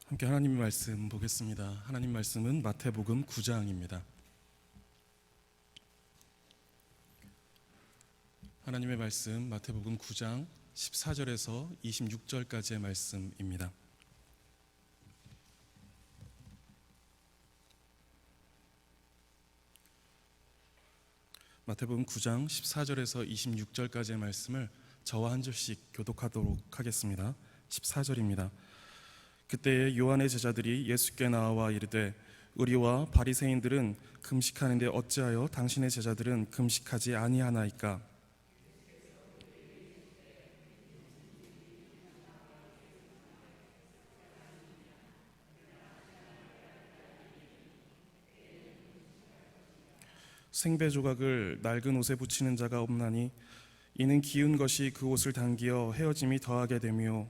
함께 하나님의 말씀 보겠습니다. 하나님 말씀은 마태복음 9장입니다. 하나님의 말씀 마태복음 9장 14절에서 26절까지의 말씀입니다. 마태복음 9장 14절에서 26절까지의 말씀을 저와 한 절씩 교독하도록 하겠습니다. 14절입니다. 그때에 요한의 제자들이 예수께 나와 이르되 우리와 바리새인들은 금식하는데 어찌하여 당신의 제자들은 금식하지 아니하나이까? 생배 조각을 낡은 옷에 붙이는 자가 없나니 이는 기운 것이 그 옷을 당기어 헤어짐이 더하게 되며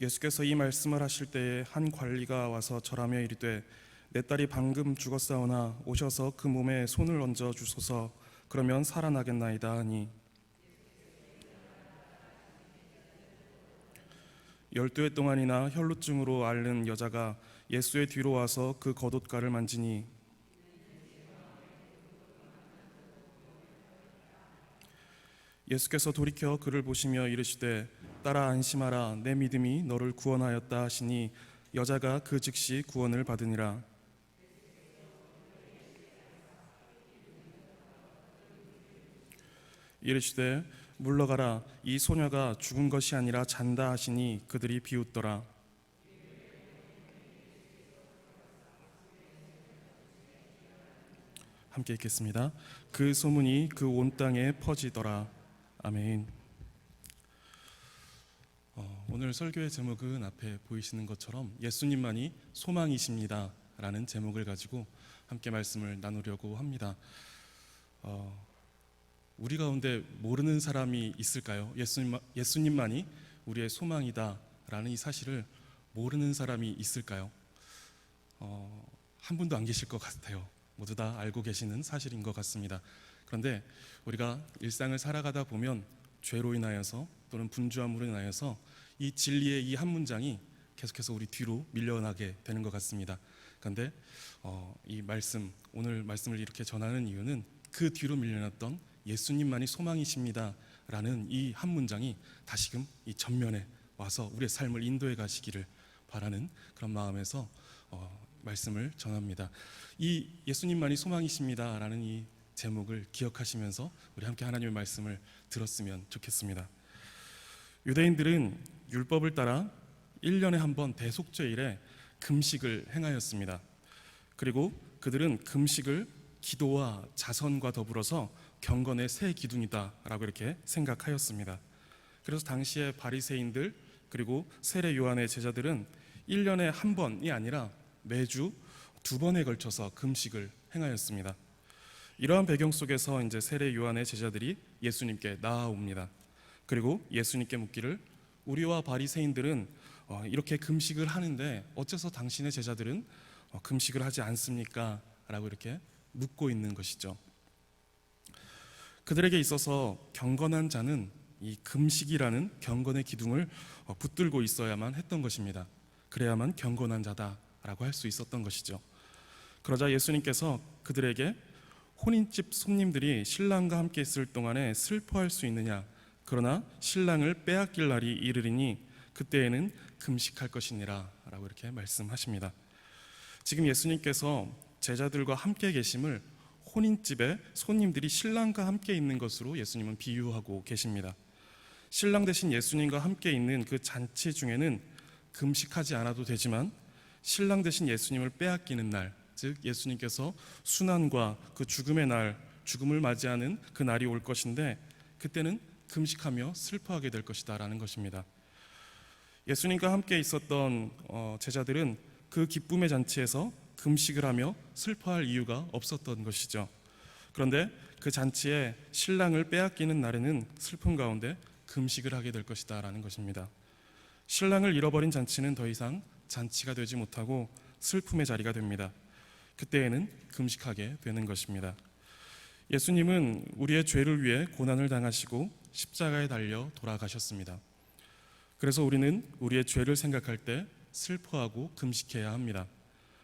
예수께서 이 말씀을 하실 때에 한 관리가 와서 절하며 이르되 내 딸이 방금 죽었사오나 오셔서 그 몸에 손을 얹어 주소서 그러면 살아나겠나이다 하니 12해 동안이나 혈루증으로 앓는 여자가 예수의 뒤로 와서 그 겉옷가를 만지니 예수께서 돌이켜 그를 보시며 이르시되 딸아 안심하라 내 믿음이 너를 구원하였다 하시니 여자가 그 즉시 구원을 받으니라. 이르시되 물러가라 이 소녀가 죽은 것이 아니라 잔다 하시니 그들이 비웃더라. 함께 읽겠습니다. 그 소문이 그 온 땅에 퍼지더라. 아멘. 오늘 설교의 제목은 앞에 보이시는 것처럼 예수님만이 소망이십니다 라는 제목을 가지고 함께 말씀을 나누려고 합니다. 우리 가운데 모르는 사람이 있을까요? 예수님만이 우리의 소망이다 라는 이 사실을 모르는 사람이 있을까요? 한 분도 안 계실 것 같아요. 모두 다 알고 계시는 사실인 것 같습니다. 그런데 우리가 일상을 살아가다 보면 죄로 인하여서 또는 분주함으로 인하여서 이 진리의 이 한 문장이 계속해서 우리 뒤로 밀려나게 되는 것 같습니다. 그런데 이 말씀, 오늘 말씀을 이렇게 전하는 이유는 그 뒤로 밀려났던 예수님만이 소망이십니다 라는 이 한 문장이 다시금 이 전면에 와서 우리의 삶을 인도해 가시기를 바라는 그런 마음에서 말씀을 전합니다. 이 예수님만이 소망이십니다 라는 이 제목을 기억하시면서 우리 함께 하나님의 말씀을 들었으면 좋겠습니다. 유대인들은 율법을 따라 1년에 한 번 대속죄일에 금식을 행하였습니다. 그리고 그들은 금식을 기도와 자선과 더불어서 경건의 새 기둥이다 라고 이렇게 생각하였습니다. 그래서 당시의 바리새인들 그리고 세례 요한의 제자들은 1년에 한 번이 아니라 매주 2번에 걸쳐서 금식을 행하였습니다. 이러한 배경 속에서 이제 세례 요한의 제자들이 예수님께 나아옵니다. 그리고 예수님께 묻기를 우리와 바리새인들은 이렇게 금식을 하는데 어째서 당신의 제자들은 금식을 하지 않습니까? 라고 이렇게 묻고 있는 것이죠. 그들에게 있어서 경건한 자는 이 금식이라는 경건의 기둥을 붙들고 있어야만 했던 것입니다. 그래야만 경건한 자다라고 할 수 있었던 것이죠. 그러자 예수님께서 그들에게 혼인집 손님들이 신랑과 함께 있을 동안에 슬퍼할 수 있느냐? 그러나 신랑을 빼앗길 날이 이르리니 그때에는 금식할 것이니라 라고 이렇게 말씀하십니다. 지금 예수님께서 제자들과 함께 계심을 혼인집에 손님들이 신랑과 함께 있는 것으로 예수님은 비유하고 계십니다. 신랑 대신 예수님과 함께 있는 그 잔치 중에는 금식하지 않아도 되지만 신랑 대신 예수님을 빼앗기는 날, 즉 예수님께서 순환과 그 죽음의 날, 죽음을 맞이하는 그 날이 올 것인데 그때는 금식하며 슬퍼하게 될 것이다 라는 것입니다. 예수님과 함께 있었던 제자들은 그 기쁨의 잔치에서 금식을 하며 슬퍼할 이유가 없었던 것이죠. 그런데 그 잔치에 신랑을 빼앗기는 날에는 슬픔 가운데 금식을 하게 될 것이다 라는 것입니다. 신랑을 잃어버린 잔치는 더 이상 잔치가 되지 못하고 슬픔의 자리가 됩니다. 그때에는 금식하게 되는 것입니다. 예수님은 우리의 죄를 위해 고난을 당하시고 십자가에 달려 돌아가셨습니다. 그래서 우리는 우리의 죄를 생각할 때 슬퍼하고 금식해야 합니다.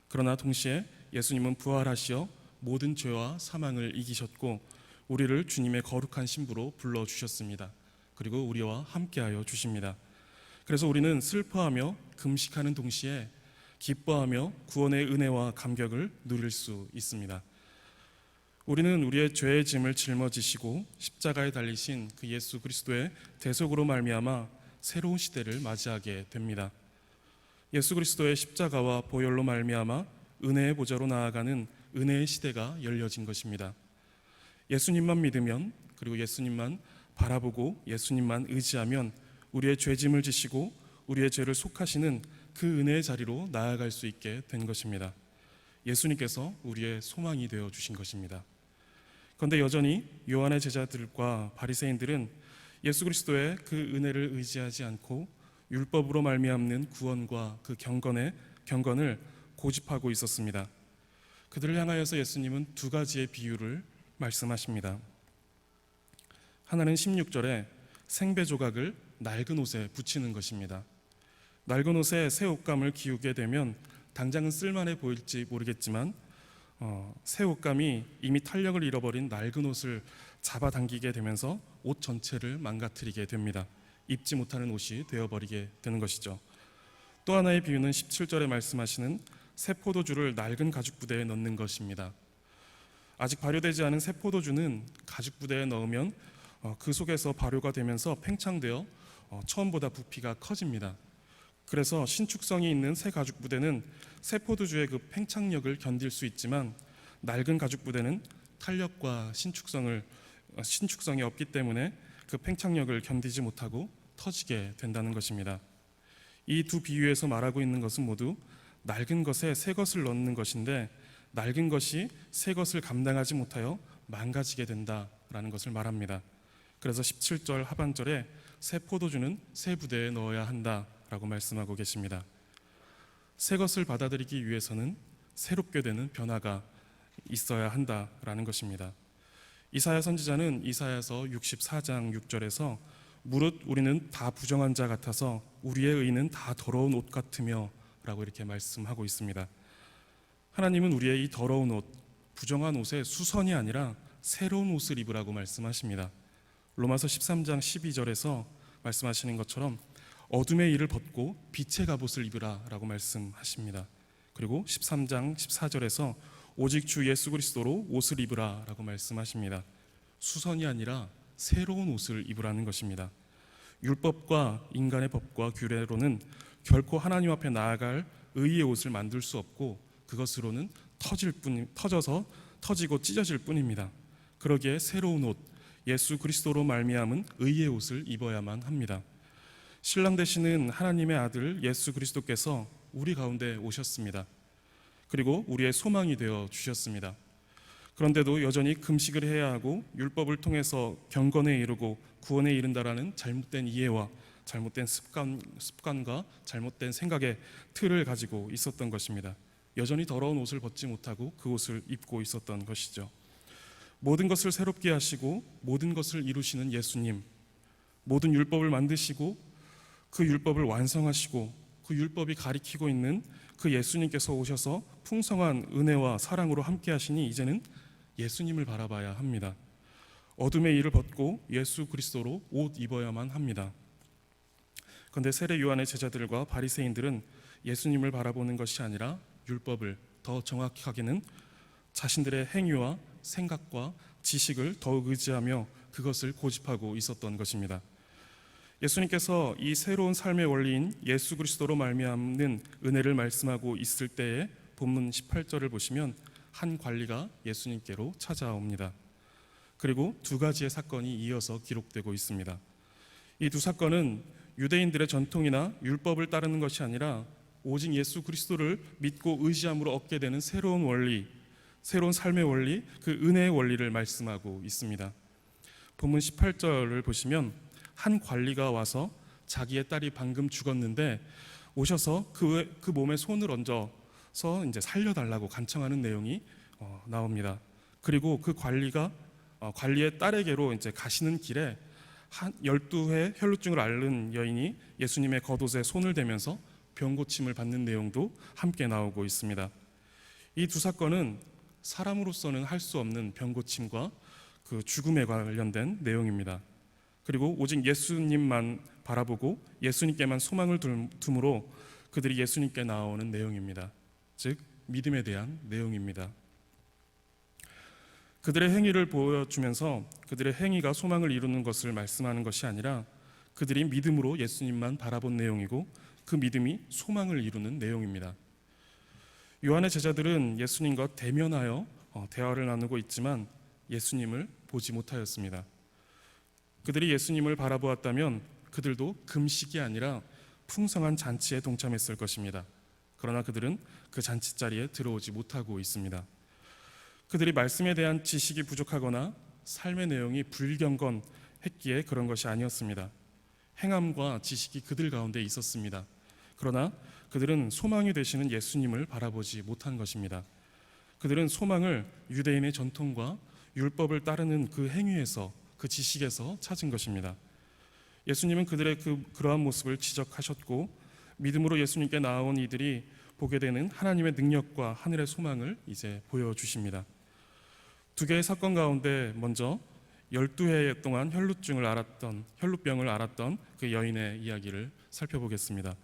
그러나 동시에 예수님은 부활하시어 모든 죄와 사망을 이기셨고 우리를 주님의 거룩한 신부로 불러주셨습니다. 그리고 우리와 함께하여 주십니다. 그래서 우리는 슬퍼하며 금식하는 동시에 기뻐하며 구원의 은혜와 감격을 누릴 수 있습니다. 우리는 우리의 죄의 짐을 짊어지시고 십자가에 달리신 그 예수 그리스도의 대속으로 말미암아 새로운 시대를 맞이하게 됩니다. 예수 그리스도의 십자가와 보혈로 말미암아 은혜의 보좌로 나아가는 은혜의 시대가 열려진 것입니다. 예수님만 믿으면, 그리고 예수님만 바라보고 예수님만 의지하면 우리의 죄짐을 지시고 우리의 죄를 속하시는 그 은혜의 자리로 나아갈 수 있게 된 것입니다. 예수님께서 우리의 소망이 되어 주신 것입니다. 그런데 여전히 요한의 제자들과 바리새인들은 예수 그리스도의 그 은혜를 의지하지 않고 율법으로 말미암는 구원과 그 경건을 고집하고 있었습니다. 그들을 향하여서 예수님은 두 가지의 비유를 말씀하십니다. 하나는 16절에 생배 조각을 낡은 옷에 붙이는 것입니다. 낡은 옷에 새 옷감을 기우게 되면 당장은 쓸만해 보일지 모르겠지만 새 옷감이 이미 탄력을 잃어버린 낡은 옷을 잡아당기게 되면서 옷 전체를 망가뜨리게 됩니다. 입지 못하는 옷이 되어버리게 되는 것이죠. 또 하나의 비유는 17절에 말씀하시는 새 포도주를 낡은 가죽 부대에 넣는 것입니다. 아직 발효되지 않은 새 포도주는 가죽 부대에 넣으면 그 속에서 발효가 되면서 팽창되어 처음보다 부피가 커집니다. 그래서 신축성이 있는 새 가죽 부대는 새 포도주의 그 팽창력을 견딜 수 있지만 낡은 가죽 부대는 탄력과 신축성이 없기 때문에 그 팽창력을 견디지 못하고 터지게 된다는 것입니다. 이 두 비유에서 말하고 있는 것은 모두 낡은 것에 새 것을 넣는 것인데 낡은 것이 새 것을 감당하지 못하여 망가지게 된다라는 것을 말합니다. 그래서 17절 하반절에 새 포도주는 새 부대에 넣어야 한다라고 말씀하고 계십니다. 새 것을 받아들이기 위해서는 새롭게 되는 변화가 있어야 한다라는 것입니다. 이사야 선지자는 이사야서 64장 6절에서 무릇 우리는 다 부정한 자 같아서 우리의 의는 다 더러운 옷 같으며 라고 이렇게 말씀하고 있습니다. 하나님은 우리의 이 더러운 옷, 부정한 옷에 수선이 아니라 새로운 옷을 입으라고 말씀하십니다. 로마서 13장 12절에서 말씀하시는 것처럼 어둠의 일을 벗고 빛의 갑옷을 입으라 라고 말씀하십니다. 그리고 13장 14절에서 오직 주 예수 그리스도로 옷을 입으라 라고 말씀하십니다. 수선이 아니라 새로운 옷을 입으라는 것입니다. 율법과 인간의 법과 규례로는 결코 하나님 앞에 나아갈 의의 옷을 만들 수 없고 그것으로는 터지고 찢어질 뿐입니다. 그러기에 새로운 옷, 예수 그리스도로 말미암은 의의 옷을 입어야만 합니다. 신랑 되시는 하나님의 아들 예수 그리스도께서 우리 가운데 오셨습니다. 그리고 우리의 소망이 되어 주셨습니다. 그런데도 여전히 금식을 해야 하고 율법을 통해서 경건에 이르고 구원에 이른다라는 잘못된 이해와 잘못된 습관과 잘못된 생각의 틀을 가지고 있었던 것입니다. 여전히 더러운 옷을 벗지 못하고 그 옷을 입고 있었던 것이죠. 모든 것을 새롭게 하시고 모든 것을 이루시는 예수님, 모든 율법을 만드시고 그 율법을 완성하시고 그 율법이 가리키고 있는 그 예수님께서 오셔서 풍성한 은혜와 사랑으로 함께 하시니 이제는 예수님을 바라봐야 합니다. 어둠의 일을 벗고 예수 그리스도로 옷 입어야만 합니다. 그런데 세례 요한의 제자들과 바리새인들은 예수님을 바라보는 것이 아니라 율법을, 더 정확하게는 자신들의 행위와 생각과 지식을 더욱 의지하며 그것을 고집하고 있었던 것입니다. 예수님께서 이 새로운 삶의 원리인 예수 그리스도로 말미암는 은혜를 말씀하고 있을 때에 본문 18절을 보시면 한 관리가 예수님께로 찾아옵니다. 그리고 두 가지의 사건이 이어서 기록되고 있습니다. 이 두 사건은 유대인들의 전통이나 율법을 따르는 것이 아니라 오직 예수 그리스도를 믿고 의지함으로 얻게 되는 새로운 원리, 새로운 삶의 원리, 그 은혜의 원리를 말씀하고 있습니다. 본문 18절을 보시면 한 관리가 와서 자기의 딸이 방금 죽었는데 오셔서 그 몸에 손을 얹어 이제 살려달라고 간청하는 내용이 나옵니다. 그리고 그 관리의 딸에게로 이제 가시는 길에 한 12회 혈루증을 앓는 여인이 예수님의 겉옷에 손을 대면서 병 고침을 받는 내용도 함께 나오고 있습니다. 이 두 사건은 사람으로서는 할 수 없는 병 고침과 그 죽음에 관련된 내용입니다. 그리고 오직 예수님만 바라보고 예수님께만 소망을 둠으로 그들이 예수님께 나오는 내용입니다. 즉 믿음에 대한 내용입니다. 그들의 행위를 보여주면서 그들의 행위가 소망을 이루는 것을 말씀하는 것이 아니라 그들이 믿음으로 예수님만 바라본 내용이고 그 믿음이 소망을 이루는 내용입니다. 요한의 제자들은 예수님과 대면하여 대화를 나누고 있지만 예수님을 보지 못하였습니다. 그들이 예수님을 바라보았다면 그들도 금식이 아니라 풍성한 잔치에 동참했을 것입니다. 그러나 그들은 그 잔치 자리에 들어오지 못하고 있습니다. 그들이 말씀에 대한 지식이 부족하거나 삶의 내용이 불경건했기에 그런 것이 아니었습니다. 행함과 지식이 그들 가운데 있었습니다. 그러나 그들은 소망이 되시는 예수님을 바라보지 못한 것입니다. 그들은 소망을 유대인의 전통과 율법을 따르는 그 행위에서, 그 지식에서 찾은 것입니다. 예수님은 그들의 그러한 모습을 지적하셨고 믿음으로 예수님께 나아온 이들이 보게 되는 하나님의 능력과 하늘의 소망을 이제 보여주십니다. 두 개의 사건 가운데 먼저 12해 동안 혈루병을 앓았던 그 여인의 이야기를 살펴보겠습니다.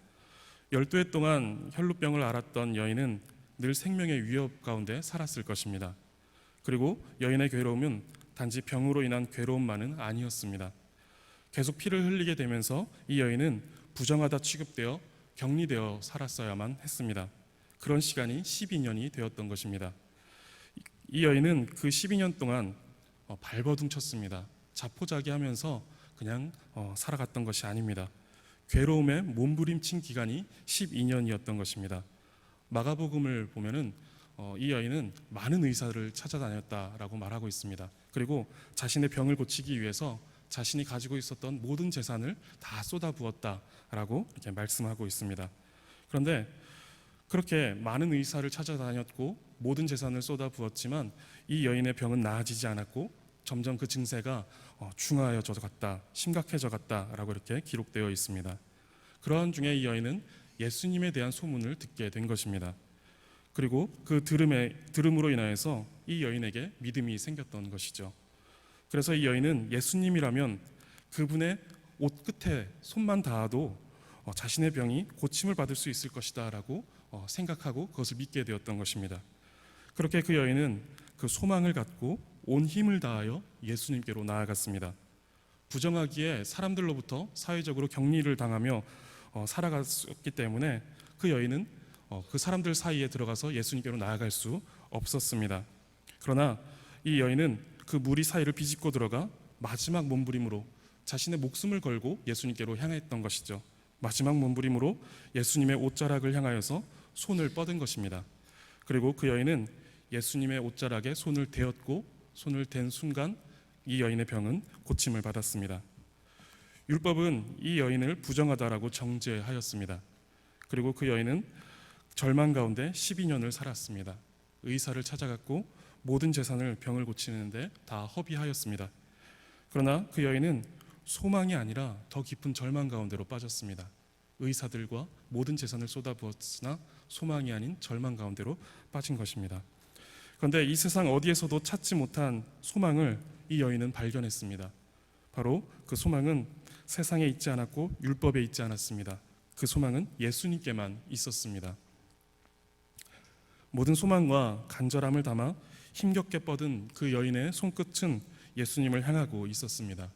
12해 동안 혈루병을 앓았던 여인은 늘 생명의 위협 가운데 살았을 것입니다. 그리고 여인의 괴로움은 단지 병으로 인한 괴로움만은 아니었습니다. 계속 피를 흘리게 되면서 이 여인은 부정하다 취급되어 격리되어 살았어야만 했습니다. 그런 시간이 12년이 되었던 것입니다. 이 여인은 그 12년 동안 발버둥 쳤습니다. 자포자기하면서 그냥 살아갔던 것이 아닙니다. 괴로움에 몸부림친 기간이 12년이었던 것입니다. 마가복음을 보면은 이 여인은 많은 의사를 찾아다녔다라고 말하고 있습니다. 그리고 자신의 병을 고치기 위해서 자신이 가지고 있었던 모든 재산을 다 쏟아부었다라고 이렇게 말씀하고 있습니다. 그런데 그렇게 많은 의사를 찾아다녔고 모든 재산을 쏟아부었지만 이 여인의 병은 나아지지 않았고 점점 그 증세가 중하여져 갔다, 심각해져 갔다라고 이렇게 기록되어 있습니다. 그러한 중에 이 여인은 예수님에 대한 소문을 듣게 된 것입니다. 그리고 그 들음으로 인하여서 이 여인에게 믿음이 생겼던 것이죠. 그래서 이 여인은 예수님이라면 그분의 옷 끝에 손만 닿아도 자신의 병이 고침을 받을 수 있을 것이다 라고 생각하고 그것을 믿게 되었던 것입니다. 그렇게 그 여인은 그 소망을 갖고 온 힘을 다하여 예수님께로 나아갔습니다. 부정하기에 사람들로부터 사회적으로 격리를 당하며 살아갔기 때문에 그 여인은 그 사람들 사이에 들어가서 예수님께로 나아갈 수 없었습니다. 그러나 이 여인은 그 무리 사이를 비집고 들어가 마지막 몸부림으로 자신의 목숨을 걸고 예수님께로 향했던 것이죠. 마지막 몸부림으로 예수님의 옷자락을 향하여서 손을 뻗은 것입니다. 그리고 그 여인은 예수님의 옷자락에 손을 대었고 손을 댄 순간 이 여인의 병은 고침을 받았습니다. 율법은 이 여인을 부정하다라고 정죄하였습니다. 그리고 그 여인은 절망 가운데 12년을 살았습니다. 의사를 찾아갔고 모든 재산을 병을 고치는데 다 허비하였습니다. 그러나 그 여인은 소망이 아니라 더 깊은 절망 가운데로 빠졌습니다. 의사들과 모든 재산을 쏟아부었으나 소망이 아닌 절망 가운데로 빠진 것입니다. 그런데 이 세상 어디에서도 찾지 못한 소망을 이 여인은 발견했습니다. 바로 그 소망은 세상에 있지 않았고 율법에 있지 않았습니다. 그 소망은 예수님께만 있었습니다. 모든 소망과 간절함을 담아 힘겹게 뻗은 그 여인의 손끝은 예수님을 향하고 있었습니다.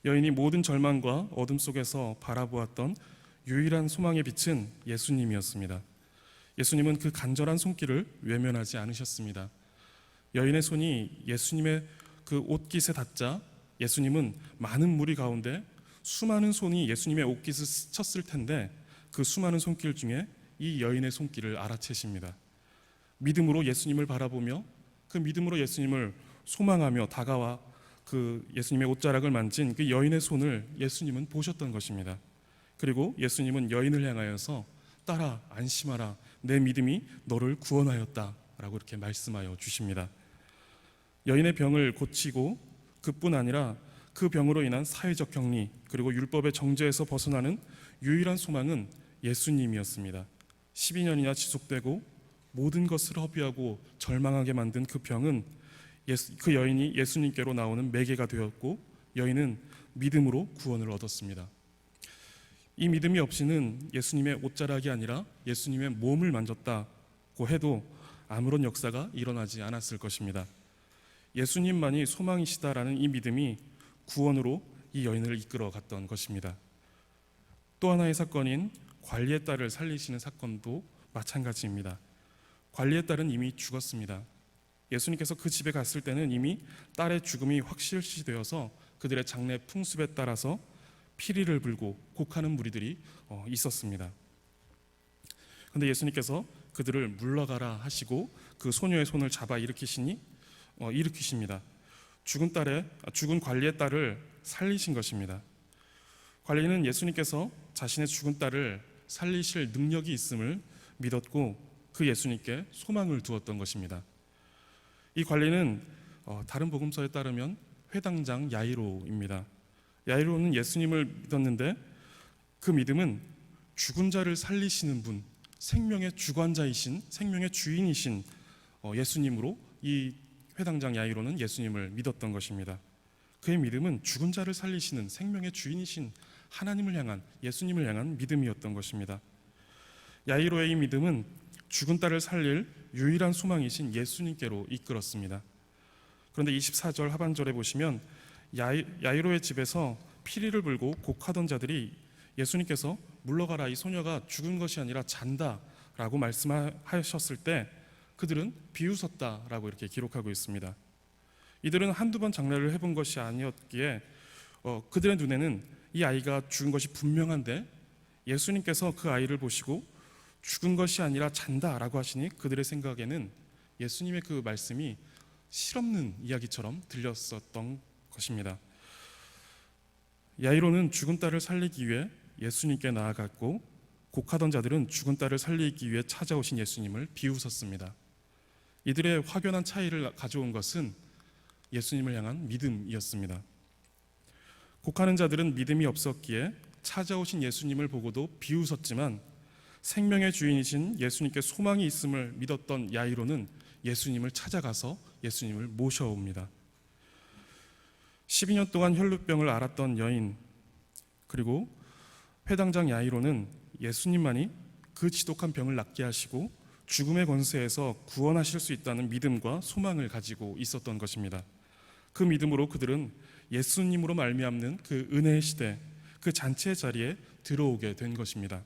여인이 모든 절망과 어둠 속에서 바라보았던 유일한 소망의 빛은 예수님이었습니다. 예수님은 그 간절한 손길을 외면하지 않으셨습니다. 여인의 손이 예수님의 그 옷깃에 닿자 예수님은 많은 무리 가운데 수많은 손이 예수님의 옷깃을 스쳤을 텐데 그 수많은 손길 중에 이 여인의 손길을 알아채십니다. 믿음으로 예수님을 바라보며 그 믿음으로 예수님을 소망하며 다가와 그 예수님의 옷자락을 만진 그 여인의 손을 예수님은 보셨던 것입니다. 그리고 예수님은 여인을 향하여서 따라 안심하라 내 믿음이 너를 구원하였다라고 이렇게 말씀하여 주십니다. 여인의 병을 고치고 그뿐 아니라 그 병으로 인한 사회적 격리 그리고 율법의 정죄에서 벗어나는 유일한 소망은 예수님이었습니다. 12년이나 지속되고 모든 것을 허비하고 절망하게 만든 그 병은 그 여인이 예수님께로 나오는 매개가 되었고 여인은 믿음으로 구원을 얻었습니다. 이 믿음이 없이는 예수님의 옷자락이 아니라 예수님의 몸을 만졌다고 해도 아무런 역사가 일어나지 않았을 것입니다. 예수님만이 소망이시다라는 이 믿음이 구원으로 이 여인을 이끌어 갔던 것입니다. 또 하나의 사건인 관리의 딸을 살리시는 사건도 마찬가지입니다. 관리의 딸은 이미 죽었습니다. 예수님께서 그 집에 갔을 때는 이미 딸의 죽음이 확실시되어서 그들의 장례 풍습에 따라서 피리를 불고 곡하는 무리들이 있었습니다. 그런데 예수님께서 그들을 물러가라 하시고 그 소녀의 손을 잡아 일으키십니다. 죽은 관리의 딸을 살리신 것입니다. 관리는 예수님께서 자신의 죽은 딸을 살리실 능력이 있음을 믿었고 그 예수님께 소망을 두었던 것입니다. 이 관리는 다른 복음서에 따르면 회당장 야이로입니다. 야이로는 예수님을 믿었는데 그 믿음은 죽은 자를 살리시는 분, 생명의 주관자이신 생명의 주인이신 예수님으로 이 회당장 야이로는 예수님을 믿었던 것입니다. 그의 믿음은 죽은 자를 살리시는 생명의 주인이신 하나님을 향한 예수님을 향한 믿음이었던 것입니다. 야이로의 이 믿음은 죽은 딸을 살릴 유일한 소망이신 예수님께로 이끌었습니다. 그런데 24절 하반절에 보시면 야이로의 집에서 피리를 불고 곡하던 자들이 예수님께서 물러가라, 이 소녀가 죽은 것이 아니라 잔다라고 말씀하셨을 때 그들은 비웃었다라고 이렇게 기록하고 있습니다. 이들은 한두 번 장례를 해본 것이 아니었기에 그들의 눈에는 이 아이가 죽은 것이 분명한데 예수님께서 그 아이를 보시고 죽은 것이 아니라 잔다라고 하시니 그들의 생각에는 예수님의 그 말씀이 실없는 이야기처럼 들렸었던 것입니다. 야이로는 죽은 딸을 살리기 위해 예수님께 나아갔고 곡하던 자들은 죽은 딸을 살리기 위해 찾아오신 예수님을 비웃었습니다. 이들의 확연한 차이를 가져온 것은 예수님을 향한 믿음이었습니다. 곡하는 자들은 믿음이 없었기에 찾아오신 예수님을 보고도 비웃었지만 생명의 주인이신 예수님께 소망이 있음을 믿었던 야이로는 예수님을 찾아가서 예수님을 모셔옵니다. 12년 동안 혈루병을 앓았던 여인 그리고 회당장 야이로는 예수님만이 그 지독한 병을 낫게 하시고 죽음의 권세에서 구원하실 수 있다는 믿음과 소망을 가지고 있었던 것입니다. 그 믿음으로 그들은 예수님으로 말미암는 그 은혜의 시대, 그 잔치의 자리에 들어오게 된 것입니다.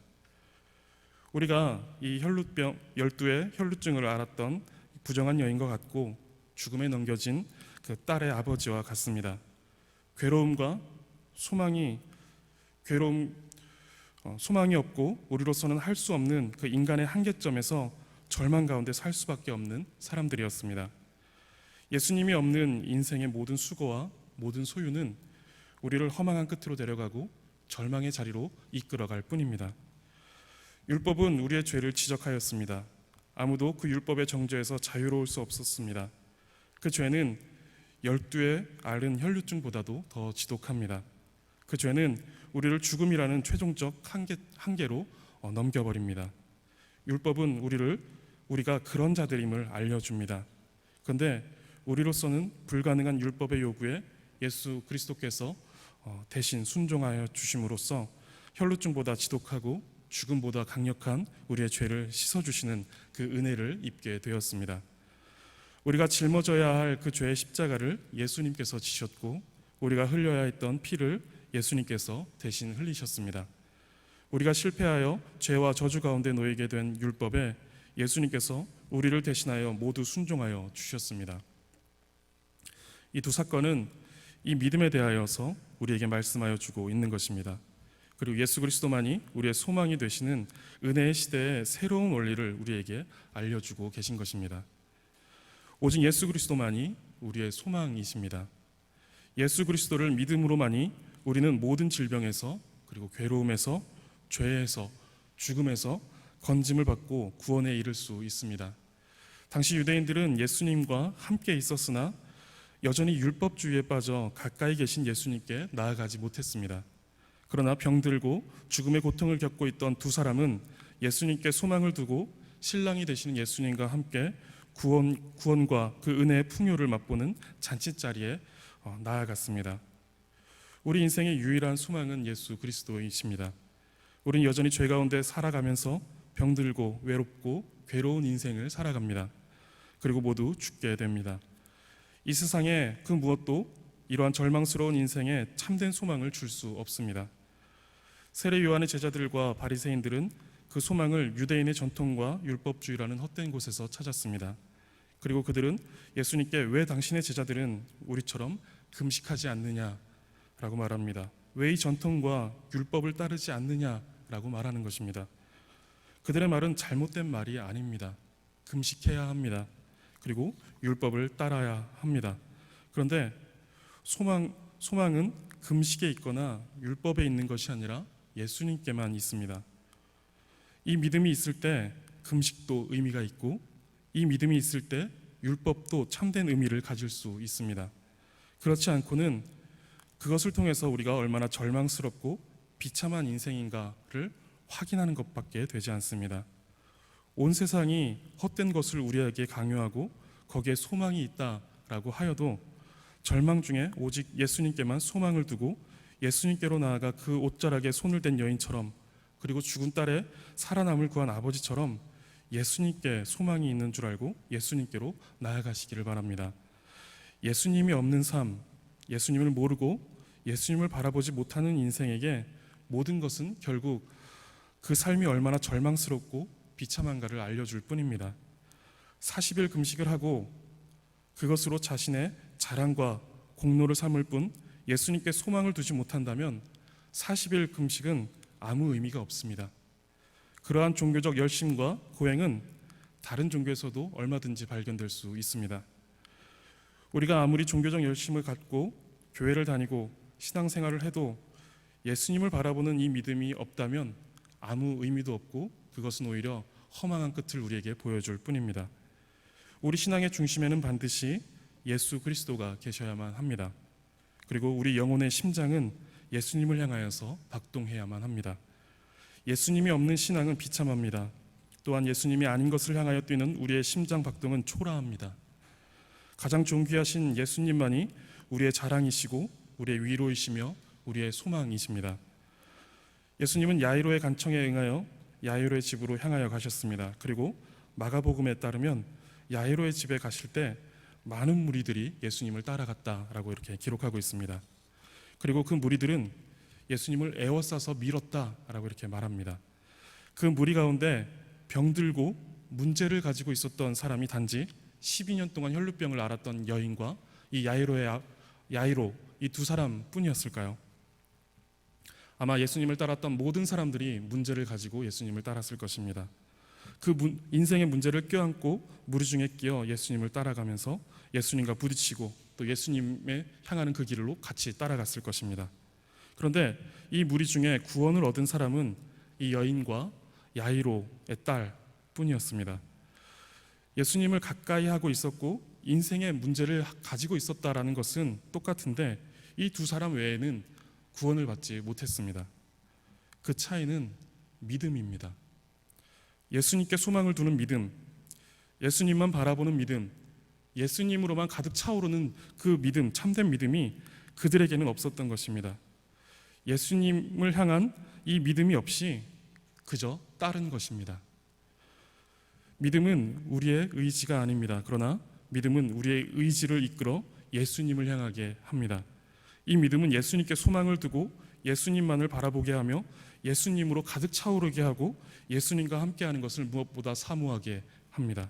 우리가 이 혈루병 12의 혈루증을 앓았던 부정한 여인과 같고 죽음에 넘겨진 그 딸의 아버지와 같습니다. 소망이 없고 우리로서는 할 수 없는 그 인간의 한계점에서 절망 가운데 살 수밖에 없는 사람들이었습니다. 예수님이 없는 인생의 모든 수고와 모든 소유는 우리를 허망한 끝으로 데려가고 절망의 자리로 이끌어갈 뿐입니다. 율법은 우리의 죄를 지적하였습니다. 아무도 그 율법의 정죄에서 자유로울 수 없었습니다. 그 죄는 12의 앓은 혈루증보다도 더 지독합니다. 그 죄는 우리를 죽음이라는 최종적 한계로 넘겨버립니다. 율법은 우리가 그런 자들임을 알려줍니다. 그런데 우리로서는 불가능한 율법의 요구에 예수 그리스도께서 대신 순종하여 주심으로써 혈루증보다 지독하고 죽음보다 강력한 우리의 죄를 씻어주시는 그 은혜를 입게 되었습니다. 우리가 짊어져야 할 그 죄의 십자가를 예수님께서 지셨고 우리가 흘려야 했던 피를 예수님께서 대신 흘리셨습니다. 우리가 실패하여 죄와 저주 가운데 놓이게 된 율법에 예수님께서 우리를 대신하여 모두 순종하여 주셨습니다. 이 두 사건은 이 믿음에 대하여서 우리에게 말씀하여 주고 있는 것입니다. 그리고 예수 그리스도만이 우리의 소망이 되시는 은혜의 시대의 새로운 원리를 우리에게 알려주고 계신 것입니다. 오직 예수 그리스도만이 우리의 소망이십니다. 예수 그리스도를 믿음으로만이 우리는 모든 질병에서 그리고 괴로움에서 죄에서 죽음에서 건짐을 받고 구원에 이를 수 있습니다. 당시 유대인들은 예수님과 함께 있었으나 여전히 율법주의에 빠져 가까이 계신 예수님께 나아가지 못했습니다. 그러나 병들고 죽음의 고통을 겪고 있던 두 사람은 예수님께 소망을 두고 신랑이 되시는 예수님과 함께 구원과 그 은혜의 풍요를 맛보는 잔치자리에 나아갔습니다. 우리 인생의 유일한 소망은 예수 그리스도이십니다. 우리는 여전히 죄 가운데 살아가면서 병들고 외롭고 괴로운 인생을 살아갑니다. 그리고 모두 죽게 됩니다. 이 세상에 그 무엇도 이러한 절망스러운 인생에 참된 소망을 줄 수 없습니다. 세례 요한의 제자들과 바리새인들은 그 소망을 유대인의 전통과 율법주의라는 헛된 곳에서 찾았습니다. 그리고 그들은 예수님께 왜 당신의 제자들은 우리처럼 금식하지 않느냐라고 말합니다. 왜 이 전통과 율법을 따르지 않느냐라고 말하는 것입니다. 그들의 말은 잘못된 말이 아닙니다. 금식해야 합니다. 그리고 율법을 따라야 합니다. 그런데 소망은 금식에 있거나 율법에 있는 것이 아니라 예수님께만 있습니다. 이 믿음이 있을 때 금식도 의미가 있고, 이 믿음이 있을 때 율법도 참된 의미를 가질 수 있습니다. 그렇지 않고는 그것을 통해서 우리가 얼마나 절망스럽고 비참한 인생인가를 확인하는 것밖에 되지 않습니다. 온 세상이 헛된 것을 우리에게 강요하고 거기에 소망이 있다라고 하여도 절망 중에 오직 예수님께만 소망을 두고 예수님께로 나아가 그 옷자락에 손을 댄 여인처럼, 그리고 죽은 딸의 살아남을 구한 아버지처럼 예수님께 소망이 있는 줄 알고 예수님께로 나아가시기를 바랍니다. 예수님이 없는 삶, 예수님을 모르고 예수님을 바라보지 못하는 인생에게 모든 것은 결국 그 삶이 얼마나 절망스럽고 비참한가를 알려줄 뿐입니다. 40일 금식을 하고 그것으로 자신의 자랑과 공로를 삼을 뿐 예수님께 소망을 두지 못한다면 40일 금식은 아무 의미가 없습니다. 그러한 종교적 열심과 고행은 다른 종교에서도 얼마든지 발견될 수 있습니다. 우리가 아무리 종교적 열심을 갖고 교회를 다니고 신앙생활을 해도 예수님을 바라보는 이 믿음이 없다면 아무 의미도 없고 그것은 오히려 허망한 끝을 우리에게 보여줄 뿐입니다. 우리 신앙의 중심에는 반드시 예수 그리스도가 계셔야만 합니다. 그리고 우리 영혼의 심장은 예수님을 향하여서 박동해야만 합니다. 예수님이 없는 신앙은 비참합니다. 또한 예수님이 아닌 것을 향하여 뛰는 우리의 심장 박동은 초라합니다. 가장 존귀하신 예수님만이 우리의 자랑이시고 우리의 위로이시며 우리의 소망이십니다. 예수님은 야이로의 간청에 응하여 야이로의 집으로 향하여 가셨습니다. 그리고 마가복음에 따르면 야이로의 집에 가실 때 많은 무리들이 예수님을 따라갔다라고 이렇게 기록하고 있습니다. 그리고 그 무리들은 예수님을 에워싸서 밀었다라고 이렇게 말합니다. 그 무리 가운데 병들고 문제를 가지고 있었던 사람이 단지 12년 동안 혈루병을 앓았던 여인과 이 야이로 이 두 사람뿐이었을까요? 아마 예수님을 따랐던 모든 사람들이 문제를 가지고 예수님을 따랐을 것입니다. 그 인생의 문제를 껴안고 무리 중에 끼어 예수님을 따라가면서 예수님과 부딪히고 또 예수님에 향하는 그 길로 같이 따라갔을 것입니다. 그런데 이 무리 중에 구원을 얻은 사람은 이 여인과 야이로의 딸 뿐이었습니다. 예수님을 가까이 하고 있었고 인생의 문제를 가지고 있었다라는 것은 똑같은데 이 두 사람 외에는 구원을 받지 못했습니다. 그 차이는 믿음입니다. 예수님께 소망을 두는 믿음, 예수님만 바라보는 믿음, 예수님으로만 가득 차오르는 그 믿음, 참된 믿음이 그들에게는 없었던 것입니다. 예수님을 향한 이 믿음이 없이 그저 따른 것입니다. 믿음은 우리의 의지가 아닙니다. 그러나 믿음은 우리의 의지를 이끌어 예수님을 향하게 합니다. 이 믿음은 예수님께 소망을 두고 예수님만을 바라보게 하며 예수님으로 가득 차오르게 하고 예수님과 함께하는 것을 무엇보다 사모하게 합니다.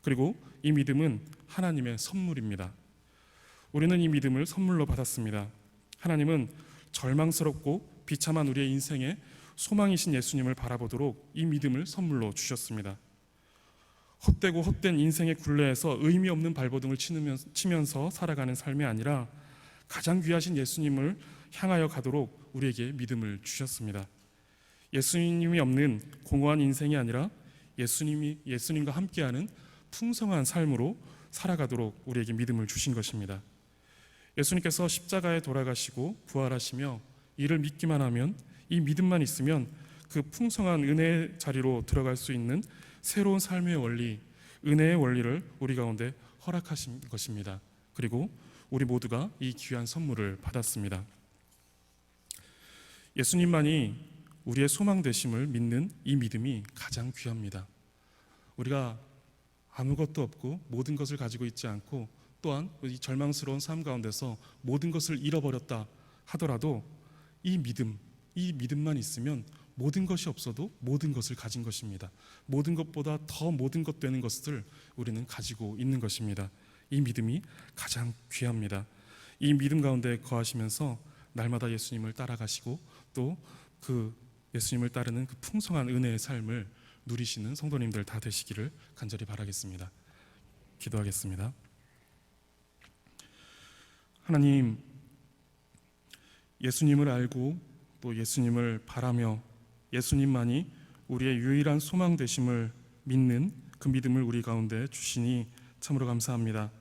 그리고 이 믿음은 하나님의 선물입니다. 우리는 이 믿음을 선물로 받았습니다. 하나님은 절망스럽고 비참한 우리의 인생에 소망이신 예수님을 바라보도록 이 믿음을 선물로 주셨습니다. 헛되고 헛된 인생의 굴레에서 의미 없는 발버둥을 치면서 살아가는 삶이 아니라 가장 귀하신 예수님을 향하여 가도록 우리에게 믿음을 주셨습니다. 예수님이 없는 공허한 인생이 아니라 예수님과 함께하는 풍성한 삶으로 살아가도록 우리에게 믿음을 주신 것입니다. 예수님께서 십자가에 돌아가시고 부활하시며 이를 믿기만 하면, 이 믿음만 있으면 그 풍성한 은혜의 자리로 들어갈 수 있는 새로운 삶의 원리, 은혜의 원리를 우리 가운데 허락하신 것입니다. 그리고 우리 모두가 이 귀한 선물을 받았습니다. 예수님만이 우리의 소망 되심을 믿는 이 믿음이 가장 귀합니다. 우리가 아무것도 없고 모든 것을 가지고 있지 않고 또한 이 절망스러운 삶 가운데서 모든 것을 잃어버렸다 하더라도 이 믿음만 있으면 모든 것이 없어도 모든 것을 가진 것입니다. 모든 것보다 더 모든 것 되는 것을 우리는 가지고 있는 것입니다. 이 믿음이 가장 귀합니다. 이 믿음 가운데 거하시면서 날마다 예수님을 따라가시고 또 그 예수님을 따르는 그 풍성한 은혜의 삶을 누리시는 성도님들 다 되시기를 간절히 바라겠습니다. 기도하겠습니다. 하나님, 예수님을 알고 또 예수님을 바라며 예수님만이 우리의 유일한 소망 되심을 믿는 그 믿음을 우리 가운데 주시니 참으로 감사합니다.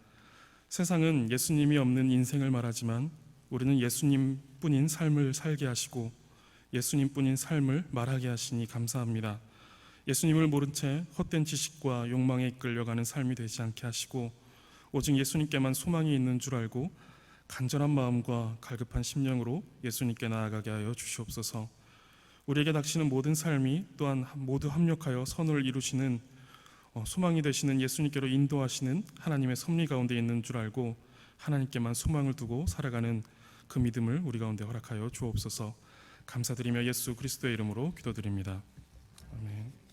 세상은 예수님이 없는 인생을 말하지만 우리는 예수님뿐인 삶을 살게 하시고 예수님뿐인 삶을 말하게 하시니 감사합니다. 예수님을 모른 채 헛된 지식과 욕망에 이끌려가는 삶이 되지 않게 하시고 오직 예수님께만 소망이 있는 줄 알고 간절한 마음과 갈급한 심령으로 예수님께 나아가게 하여 주시옵소서. 우리에게 닥치는 모든 삶이 또한 모두 합력하여 선을 이루시는 소망이 되시는 예수님께로 인도하시는 하나님의 섭리 가운데 있는 줄 알고 하나님께만 소망을 두고 살아가는 그 믿음을 우리 가운데 허락하여 주옵소서. 감사드리며 예수 그리스도의 이름으로 기도드립니다. 아멘.